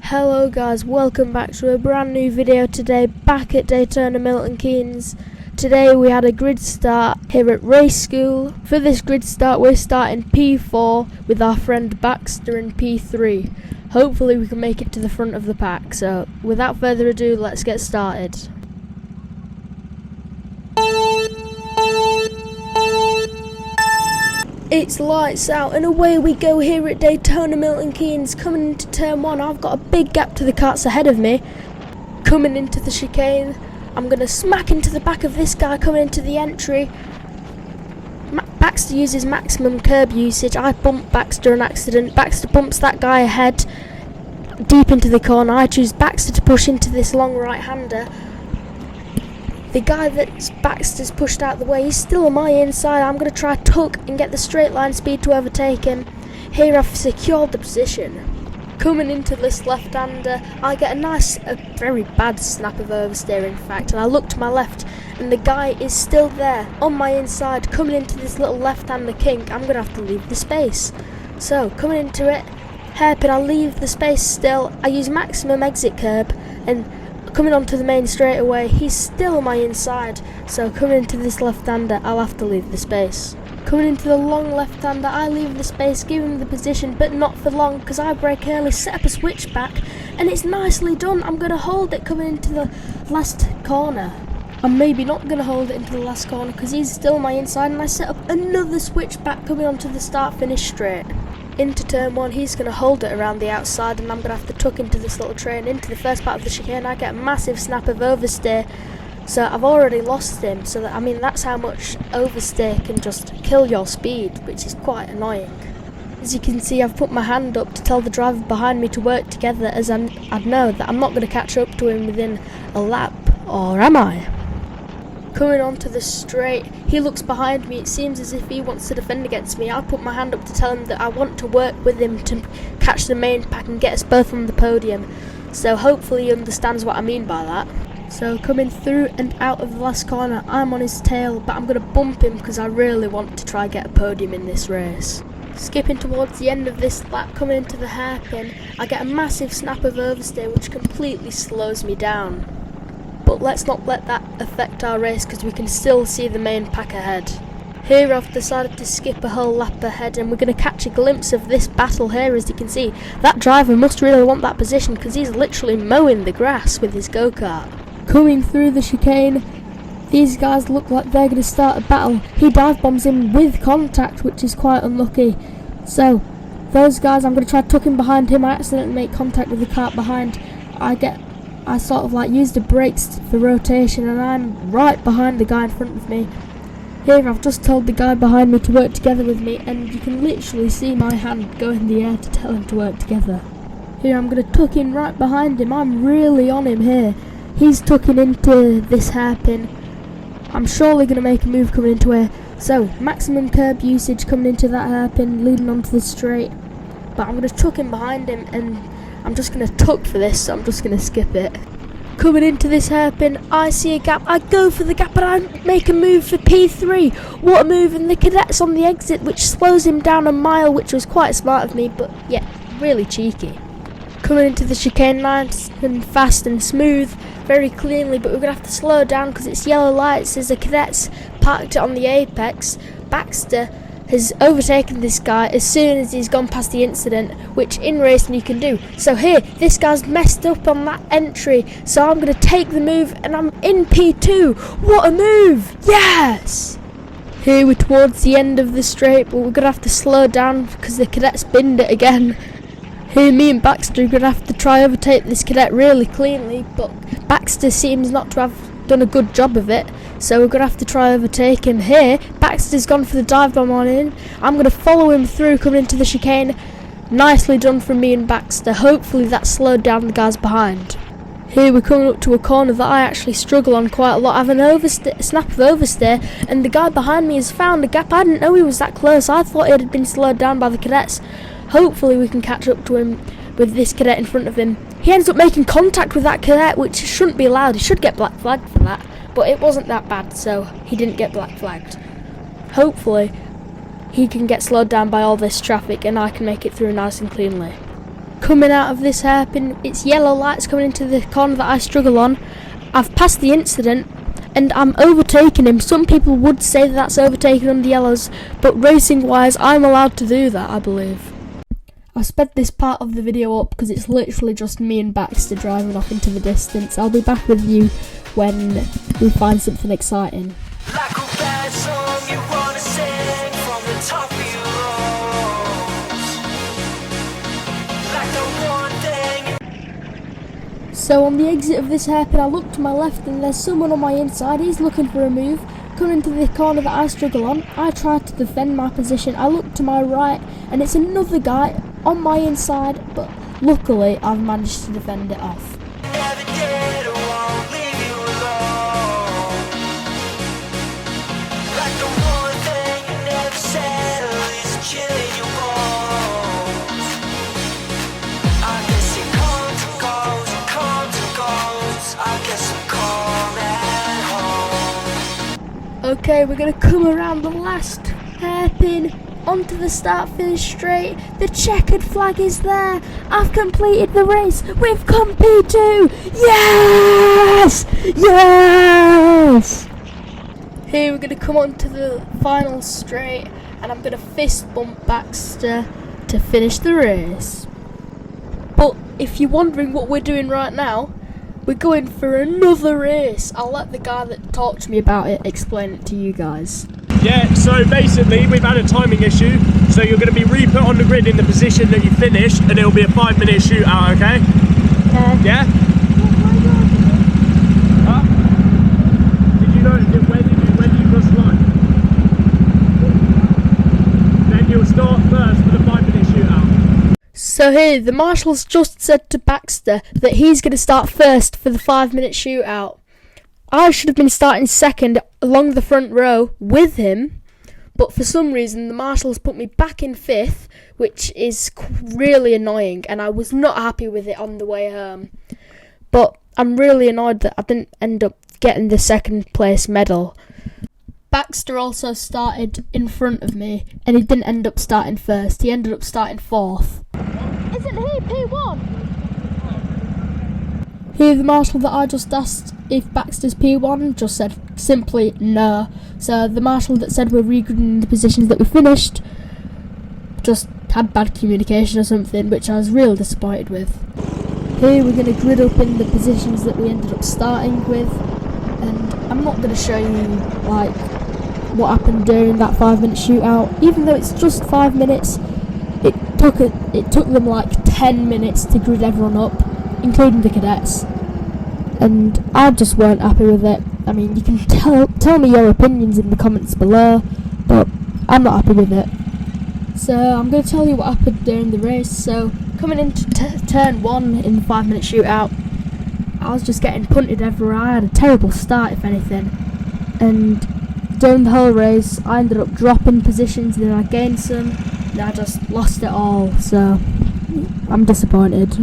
Hello guys, welcome back to a brand new video today, back at Daytona, Milton, Keynes. Today we had a grid start here at race school. For this grid start we're starting P4 with our friend Baxter in P3. Hopefully we can make it to the front of the pack, so without further ado let's get started. It's lights out and away we go here at Daytona, Milton Keynes. Coming into turn 1, I've got a big gap to the karts ahead of me. Coming into the chicane, I'm going to smack into the back of this guy coming into the entry. Baxter uses maximum curb usage. I bump Baxter an accident. Baxter bumps that guy ahead deep into the corner. I choose Baxter to push into this long right-hander. The guy that Baxter's pushed out the way, he's still on my inside. I'm going to try tuck and get the straight line speed to overtake him. Here I've secured the position. Coming into this left-hander, I get a very bad snap of oversteer in fact, and I look to my left and the guy is still there on my inside. Coming into this little left-hander kink, I'm going to have to leave the space. So coming into it, hairpin, I leave the space still. I use maximum exit curb and coming onto the main straightaway, he's still on my inside, so coming into this left-hander, I'll have to leave the space. Coming into the long left-hander, I leave the space, give him the position, but not for long, because I brake early, set up a switchback, and it's nicely done. I'm going to hold it coming into the last corner. I'm maybe not going to hold it into the last corner, because he's still on my inside, and I set up another switchback coming onto the start-finish straight. Into turn 1, he's going to hold it around the outside and I'm going to have to tuck into this little train into the first part of the chicane. I get a massive snap of oversteer, so I've already lost him. So that's how much oversteer can just kill your speed, which is quite annoying. As you can see, I've put my hand up to tell the driver behind me to work together, as I know that I'm not going to catch up to him within a lap, or am I? Coming onto the straight, he looks behind me. It seems as if he wants to defend against me. I put my hand up to tell him that I want to work with him to catch the main pack and get us both on the podium. So hopefully he understands what I mean by that. So coming through and out of the last corner, I'm on his tail, but I'm going to bump him because I really want to try get a podium in this race. Skipping towards the end of this lap, coming into the hairpin, I get a massive snap of oversteer which completely slows me down. But let's not let that affect our race because we can still see the main pack ahead. Here I've decided to skip a whole lap ahead and we're going to catch a glimpse of this battle here. As you can see, that driver must really want that position because he's literally mowing the grass with his go-kart. Coming through the chicane, these guys look like they're going to start a battle. He dive bombs him with contact, which is quite unlucky. So those guys, I'm going to try tucking behind him. I accidentally make contact with the kart behind. I sort of use the brakes for rotation and I'm right behind the guy in front of me. Here I've just told the guy behind me to work together with me and you can literally see my hand go in the air to tell him to work together. Here I'm going to tuck in right behind him. I'm really on him here. He's tucking into this hairpin. I'm surely going to make a move coming into here. So maximum curb usage coming into that hairpin, leading onto the straight. But I'm going to tuck in behind him and I'm just going to tuck for this, so I'm just going to skip it. Coming into this hairpin, I see a gap. I go for the gap and I make a move for P3. What a move, and the cadet's on the exit, which slows him down a mile, which was quite smart of me, but yeah, really cheeky. Coming into the chicane, nice and fast and smooth, very cleanly, but we're going to have to slow down because it's yellow lights as the cadets parked it on the apex. Baxter has overtaken this guy as soon as he's gone past the incident, which in racing you can do. So here, this guy's messed up on that entry, so I'm going to take the move and I'm in P2. What a move! Yes! Here we're towards the end of the straight, but we're going to have to slow down because the cadet's binned it again. Here me and Baxter are going to have to try overtake this cadet really cleanly, but Baxter seems not to have done a good job of it, so we're going to have to try overtake him. Here, Baxter's gone for the dive bomb on in. I'm going to follow him through coming into the chicane. Nicely done from me and Baxter. Hopefully that slowed down the guys behind. Here we're coming up to a corner that I actually struggle on quite a lot. I have a snap of oversteer and the guy behind me has found a gap. I didn't know he was that close. I thought it had been slowed down by the cadets. Hopefully we can catch up to him with this cadet in front of him. He ends up making contact with that cadet, which shouldn't be allowed. He should get black flagged for that, but it wasn't that bad, so he didn't get black flagged. Hopefully he can get slowed down by all this traffic and I can make it through nice and cleanly. coming out of this hairpin. It's yellow lights coming into the corner that I struggle on. I've passed the incident and I'm overtaking him. Some people would say that that's overtaking on the yellows, but racing wise I'm allowed to do that, I believe. I sped this part of the video up because it's literally just me and Baxter driving off into the distance. I'll be back with you when we find something exciting. Like a bad song you wanna sing from the top of your lungs. Like the one thing. So on the exit of this hairpin, I look to my left and there's someone on my inside. He's looking for a move, coming into the corner that I struggle on. I try to defend my position. I look to my right and it's another guy on my inside, but luckily I've managed to defend it off. Never did or won't leave you alone. Like the one thing you never said is killing your bones. I guess it comes and goes, it comes and goes. I guess I'm calm at home. Okay, we're going to come around the last hairpin onto the start-finish straight. The checkered flag is there. I've completed the race. We've come P2. Yes! Yes! Here we're going to come onto the final straight and I'm going to fist bump Baxter to finish the race. But if you're wondering what we're doing right now, we're going for another race. I'll let the guy that talked to me about it explain it to you guys. Yeah, so basically we've had a timing issue, so you're going to be re-put on the grid in the position that you finished, and it'll be a 5-minute shootout, okay? Okay. Yeah? Huh? Did you know, when did you cross the line? Then you'll start first for the 5-minute shootout. So here, the marshals just said to Baxter that he's going to start first for the 5-minute shootout. I should have been starting second along the front row with him, but for some reason the marshals put me back in 5th, which is really annoying, and I was not happy with it on the way home. But I'm really annoyed that I didn't end up getting the 2nd place medal. Baxter also started in front of me, and he didn't end up starting first. He ended up starting 4th. Isn't he P1? Here, the marshal that I just asked if Baxter's P1 just said simply no. So the marshal that said we're regridding the positions that we finished just had bad communication or something, which I was real disappointed with. Here we're going to grid up in the positions that we ended up starting with, and I'm not going to show you like what happened during that 5-minute shootout. Even though it's just 5 minutes, it took them like 10 minutes to grid everyone up, including the cadets, and I just weren't happy with it. I mean, you can tell me your opinions in the comments below, but I'm not happy with it. So I'm going to tell you what happened during the race. So coming into turn 1 in the 5-minute shootout, I was just getting punted everywhere. I had a terrible start, if anything, and during the whole race I ended up dropping positions, then I gained some, and I just lost it all, so I'm disappointed.